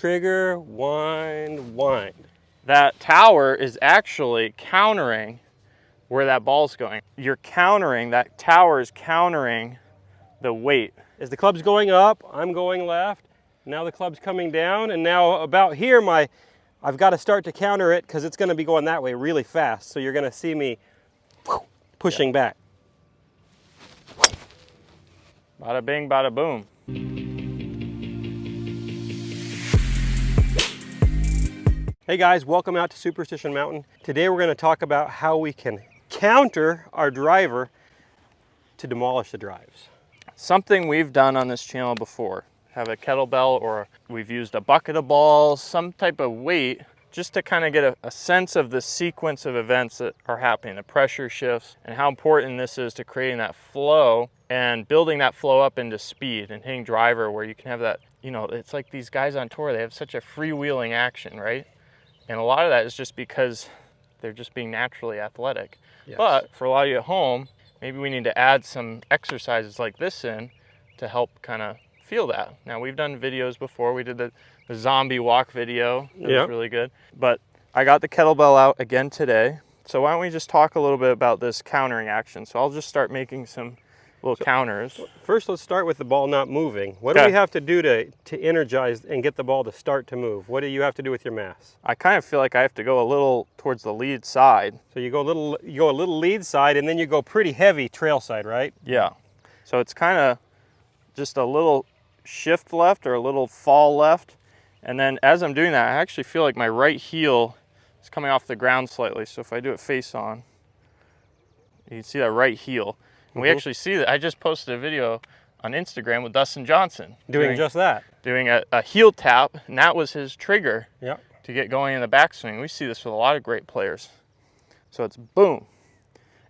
trigger, wind, wind. That tower is actually countering where that ball's going. You're countering, that tower is countering the weight. As the club's going up, I'm going left. Now the club's coming down, and now about here, I've got to start to counter it because it's going to be going that way really fast. So you're going to see me pushing back. Bada bing, bada boom. Hey guys, welcome out to Superstition Mountain. Today we're going to talk about how we can counter our driver to demolish the drives. Something we've done on this channel before. Have a kettlebell, or we've used a bucket of balls, some type of weight, just to kind of get a sense of the sequence of events that are happening, the pressure shifts, and how important this is to creating that flow and building that flow up into speed and hitting driver where you can have that, you know, it's like these guys on tour, they have such a freewheeling action, right? And a lot of that is just because they're just being naturally athletic. Yes. But for a lot of you at home, maybe we need to add some exercises like this in to help kind of feel that. Now, we've done videos before. We did the zombie walk video. That was really good. But I got the kettlebell out again today. So why don't we just talk a little bit about this countering action? So I'll just start making some little counters. First, let's start with the ball not moving. What do we have to do to energize and get the ball to start to move? What do you have to do with your mass? I kind of feel like I have to go a little towards the lead side. So you go a little lead side, and then you go pretty heavy trail side, right? Yeah. So it's kind of just a little shift left or a little fall left. And then as I'm doing that, I actually feel like my right heel is coming off the ground slightly. So if I do it face on, you can see that right heel. And we actually see that. I just posted a video on Instagram with Dustin Johnson. Doing just that. Doing a heel tap, and that was his trigger to get going in the backswing. We see this with a lot of great players. So it's boom.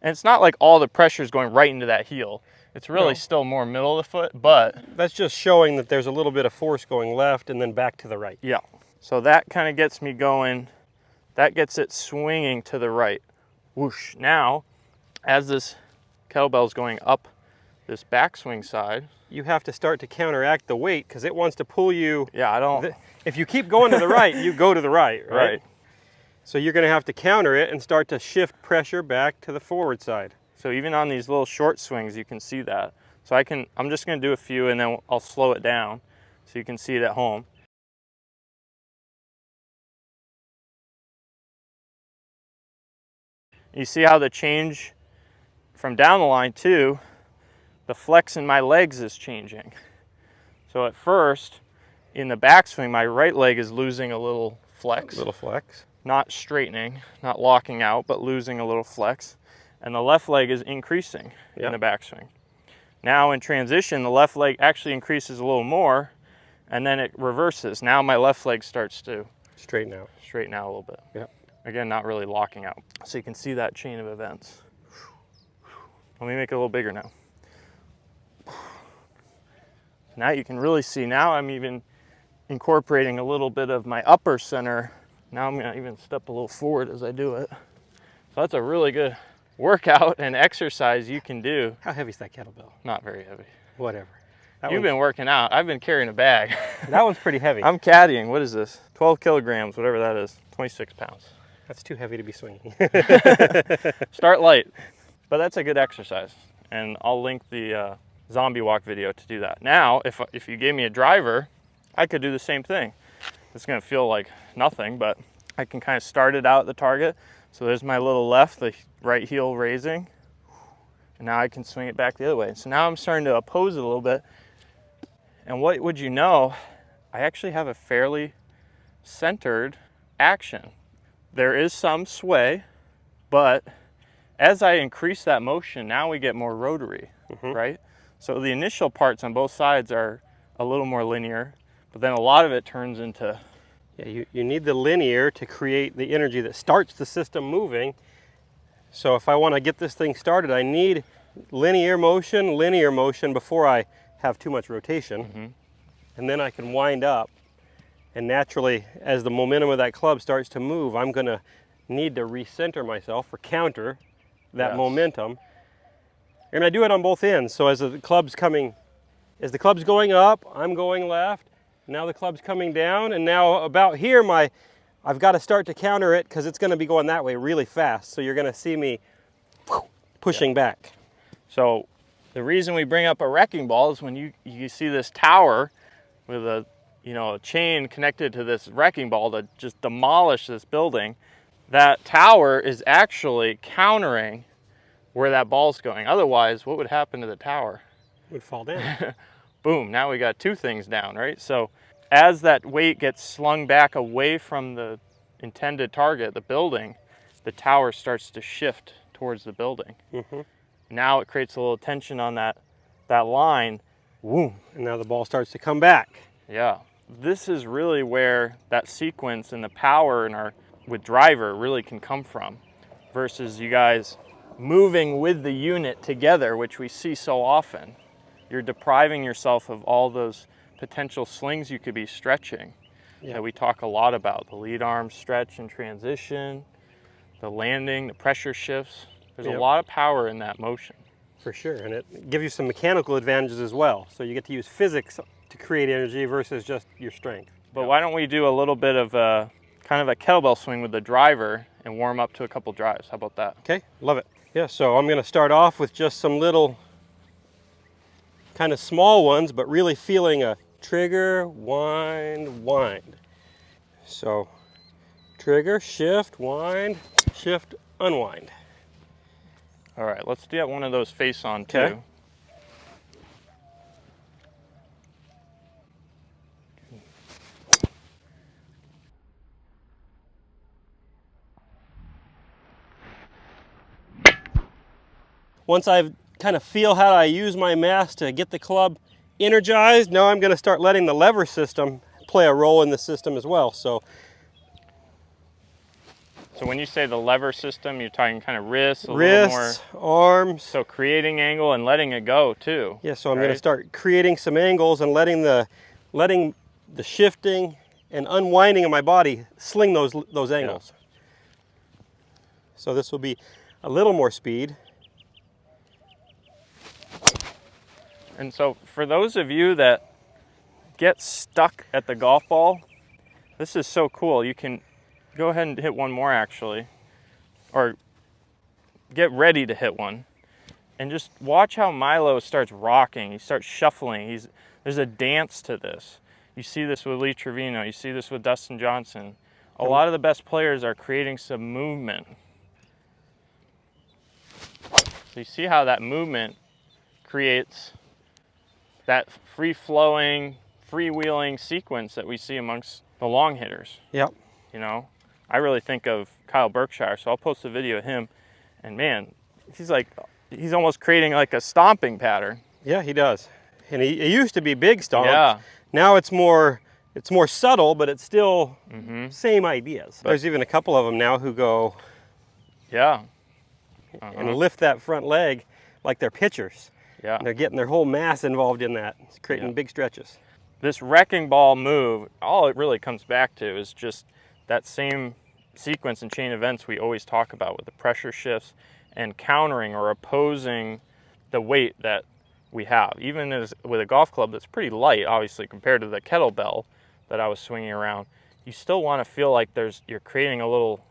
And it's not like all the pressure is going right into that heel. It's really still more middle of the foot, but... That's just showing that there's a little bit of force going left and then back to the right. Yeah. So that kind of gets me going. That gets it swinging to the right. Whoosh. Now, as this kettlebell is going up this backswing side, you have to start to counteract the weight because it wants to pull you. Yeah, I don't... If you keep going to the right, you go to the right, right? Right. So you're going to have to counter it and start to shift pressure back to the forward side. So even on these little short swings, you can see that. So I'm just going to do a few and then I'll slow it down so you can see it at home. You see how the change from down the line too, the flex in my legs is changing. So at first, in the backswing, my right leg is losing a little flex. A little flex. Not straightening, not locking out, but losing a little flex. And the left leg is increasing in the backswing. Now in transition, the left leg actually increases a little more, and then it reverses. Now my left leg starts to straighten out a little bit. Yeah. Again, not really locking out. So you can see that chain of events. Let me make it a little bigger now. Now you can really see, now I'm even incorporating a little bit of my upper center. Now I'm gonna even step a little forward as I do it. So that's a really good workout and exercise you can do. How heavy is that kettlebell? Not very heavy. Whatever. You've been working out. I've been carrying a bag. That one's pretty heavy. I'm caddying. What is this? 12 kilograms, whatever that is. 26 pounds. That's too heavy to be swinging. Start light. But that's a good exercise. And I'll link the zombie walk video to do that. Now, if you gave me a driver, I could do the same thing. It's going to feel like nothing, but I can kind of start it out at the target. So there's my little left, the right heel raising. And now I can swing it back the other way. So now I'm starting to oppose it a little bit. And what would you know, I actually have a fairly centered action. There is some sway, but as I increase that motion, now we get more rotary, right? So the initial parts on both sides are a little more linear, but then a lot of it turns into... Yeah, you need the linear to create the energy that starts the system moving. So if I want to get this thing started, I need linear motion before I have too much rotation. And then I can wind up. And naturally, as the momentum of that club starts to move, I'm going to need to recenter myself or counter that momentum. And I do it on both ends. So as the club's going up, I'm going left. Now the club's coming down, and now about here, I've got to start to counter it because it's going to be going that way really fast. So you're going to see me pushing back. So the reason we bring up a wrecking ball is when you see this tower with a chain connected to this wrecking ball to just demolish this building, that tower is actually countering where that ball's going. Otherwise, what would happen to the tower? It would fall down. Boom, now we got two things down, right? So as that weight gets slung back away from the intended target, the building, the tower starts to shift towards the building. Mm-hmm. Now it creates a little tension on that line. Boom. And now the ball starts to come back. Yeah. This is really where that sequence and the power with driver really can come from, versus you guys moving with the unit together, which we see so often. You're depriving yourself of all those potential slings you could be stretching that we talk a lot about. The lead arm stretch and transition, the landing, the pressure shifts. There's a lot of power in that motion. For sure, and it gives you some mechanical advantages as well. So you get to use physics to create energy versus just your strength. But why don't we do a little bit of kind of a kettlebell swing with the driver and warm up to a couple drives? How about that? Okay, love it. Yeah, so I'm going to start off with just some little kind of small ones, but really feeling a trigger, wind, wind. So trigger, shift, wind, shift, unwind. All right, let's get one of those face on too. Okay. Once I kind of feel how I use my mass to get the club energized, now I'm going to start letting the lever system play a role in the system as well. So when you say the lever system, you're talking kind of wrists, wrists, arms. So creating angle and letting it go too. Yeah, so I'm going to start creating some angles and letting the shifting and unwinding of my body sling those angles. Yeah. So this will be a little more speed. And so for those of you that get stuck at the golf ball, this is so cool. You can go ahead and hit one more actually, or get ready to hit one. And just watch how Milo starts rocking. He starts shuffling. There's a dance to this. You see this with Lee Trevino. You see this with Dustin Johnson. A lot of the best players are creating some movement. So you see how that movement creates that free-flowing, freewheeling sequence that we see amongst the long hitters. Yep. You know, I really think of Kyle Berkshire, so I'll post a video of him, and man, he's almost creating like a stomping pattern. Yeah, he does. And he used to be big stomps. Yeah. Now it's more subtle, but it's still same ideas. There's even a couple of them now who go and lift that front leg like they're pitchers. Yeah. And they're getting their whole mass involved in that. It's creating big stretches. This wrecking ball move, all it really comes back to is just that same sequence and chain events we always talk about with the pressure shifts and countering or opposing the weight that we have. Even with a golf club that's pretty light, obviously, compared to the kettlebell that I was swinging around, you still want to feel like you're creating a little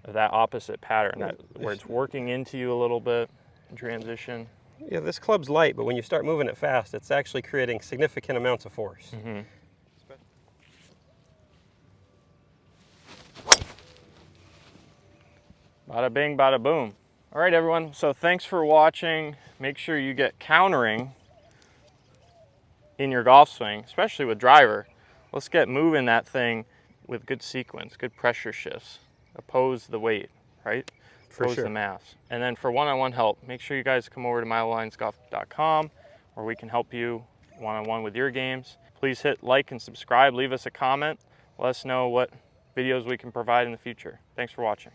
of that opposite pattern, where it's working into you a little bit in transition. Yeah, this club's light, but when you start moving it fast, it's actually creating significant amounts of force. Bada bing, bada boom. All right, everyone, so thanks for watching. Make sure you get countering in your golf swing, especially with driver. Let's get moving that thing with good sequence, good pressure shifts. Oppose the weight, right? Oppose the mass. And then for one-on-one help, make sure you guys come over to milolinesgolf.com where we can help you one-on-one with your games. Please hit like and subscribe, leave us a comment. Let us know what videos we can provide in the future. Thanks for watching.